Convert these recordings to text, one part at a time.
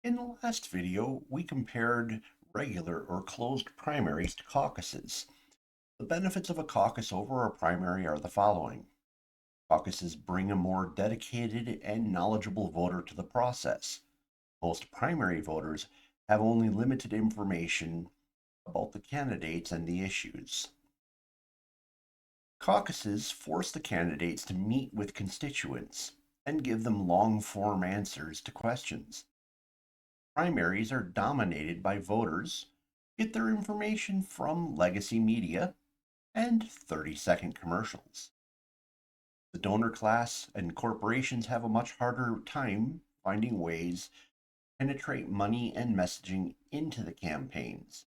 In the last video, we compared regular or closed primaries to caucuses. The benefits of a caucus over a primary are the following. Caucuses bring a more dedicated and knowledgeable voter to the process. Most primary voters have only limited information about the candidates and the issues. Caucuses force the candidates to meet with constituents and give them long form answers to questions. Primaries are dominated by voters, get their information from legacy media and 30-second commercials. The donor class and corporations have a much harder time finding ways to penetrate money and messaging into the campaigns.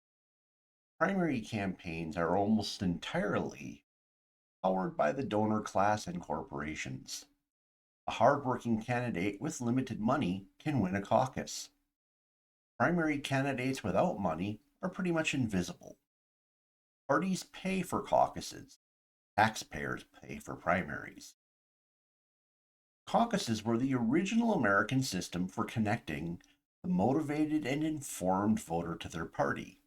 Primary campaigns are almost entirely powered by the donor class and corporations. A hardworking candidate with limited money can win a caucus. Primary candidates without money are pretty much invisible. Parties pay for caucuses. Taxpayers pay for primaries. Caucuses were the original American system for connecting the motivated and informed voter to their party.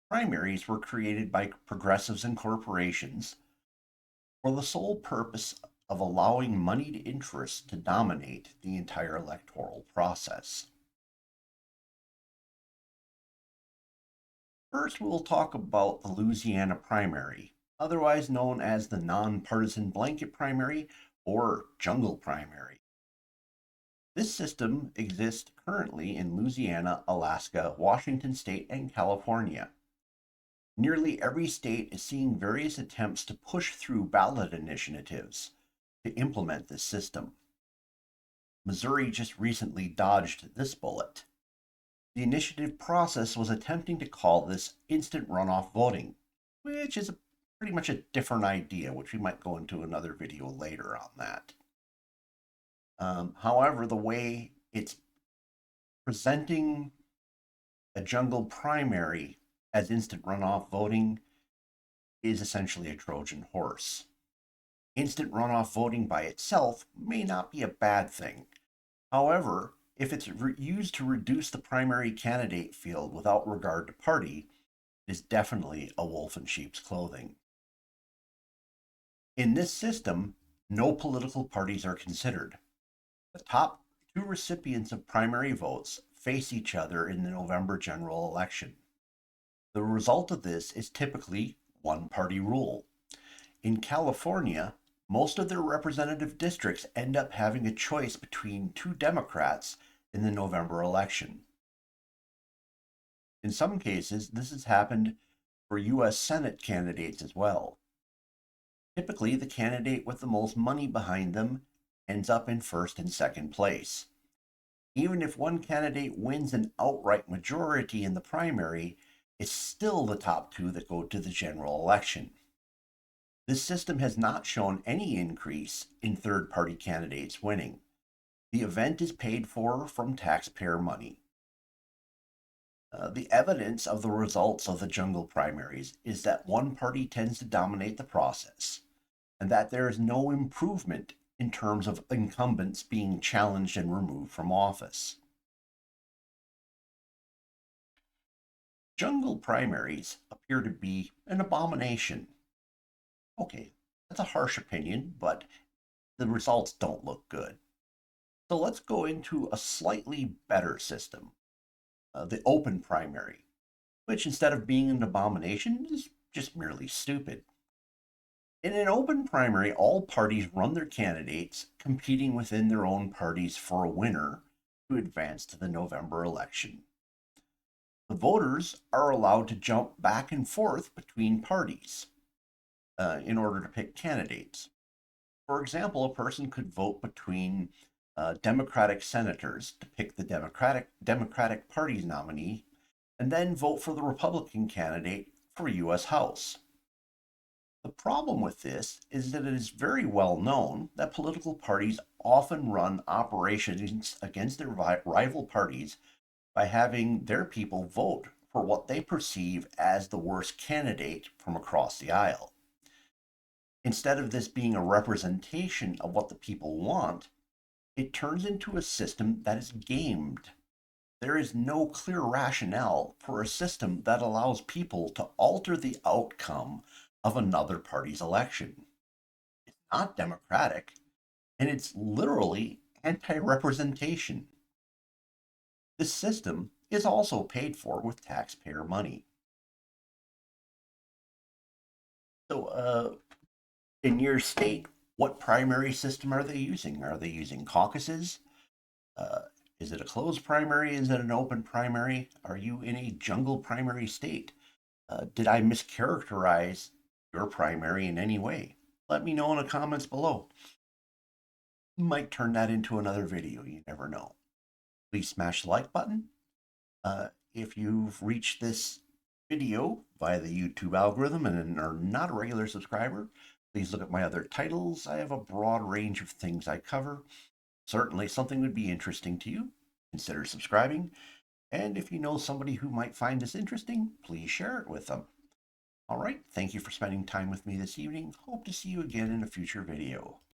Primaries were created by progressives and corporations for the sole purpose of allowing moneyed interests to dominate the entire electoral process. First, we'll talk about the Louisiana primary, otherwise known as the non-partisan blanket primary or jungle primary. This system exists currently in Louisiana, Alaska, Washington State, and California. Nearly every state is seeing various attempts to push through ballot initiatives to implement this system. Missouri just recently dodged this bullet. The initiative process was attempting to call this instant runoff voting, which is pretty much a different idea, which we might go into another video later on that. However, the way it's presenting a jungle primary as instant runoff voting is essentially a Trojan horse. Instant runoff voting by itself may not be a bad thing. However, if it's used to reduce the primary candidate field without regard to party, it is definitely a wolf in sheep's clothing. In this system, no political parties are considered. The top two recipients of primary votes face each other in the November general election. The result of this is typically one-party rule. In California, most of their representative districts end up having a choice between two Democrats in the November election. In some cases, this has happened for U.S. Senate candidates as well. Typically, the candidate with the most money behind them ends up in first and second place. Even if one candidate wins an outright majority in the primary, it's still the top two that go to the general election. This system has not shown any increase in third-party candidates winning. The event is paid for from taxpayer money. The evidence of the results of the jungle primaries is that one party tends to dominate the process, and that there is no improvement in terms of incumbents being challenged and removed from office. Jungle primaries appear to be an abomination. Okay, that's a harsh opinion, but the results don't look good. So let's go into a slightly better system, the open primary, which instead of being an abomination is just merely stupid. In an open primary, all parties run their candidates competing within their own parties for a winner to advance to the November election. The voters are allowed to jump back and forth between parties in order to pick candidates. For example, a person could vote between Democratic senators to pick the Democratic Party's nominee, and then vote for the Republican candidate for U.S. House. The problem with this is that it is very well known that political parties often run operations against their rival parties by having their people vote for what they perceive as the worst candidate from across the aisle. Instead of this being a representation of what the people want, it turns into a system that is gamed There is no clear rationale for a system that allows people to alter the outcome of another party's election. It's not democratic, and it's literally anti representation. This system is also paid for with taxpayer money. So, in your state, what primary system are they using? Are they using caucuses? Uh, is it a closed primary? Is it an open primary? Are you in a jungle primary state? Did I mischaracterize your primary in any way? Let me know in the comments below. Might turn that into another video, you never know. Please smash the like button. If you've reached this video via the YouTube algorithm and are not a regular subscriber, please look at my other titles. I have a broad range of things I cover. Certainly something would be interesting to you. Consider subscribing. And if you know somebody who might find this interesting, please share it with them. All right, thank you for spending time with me this evening. Hope to see you again in a future video.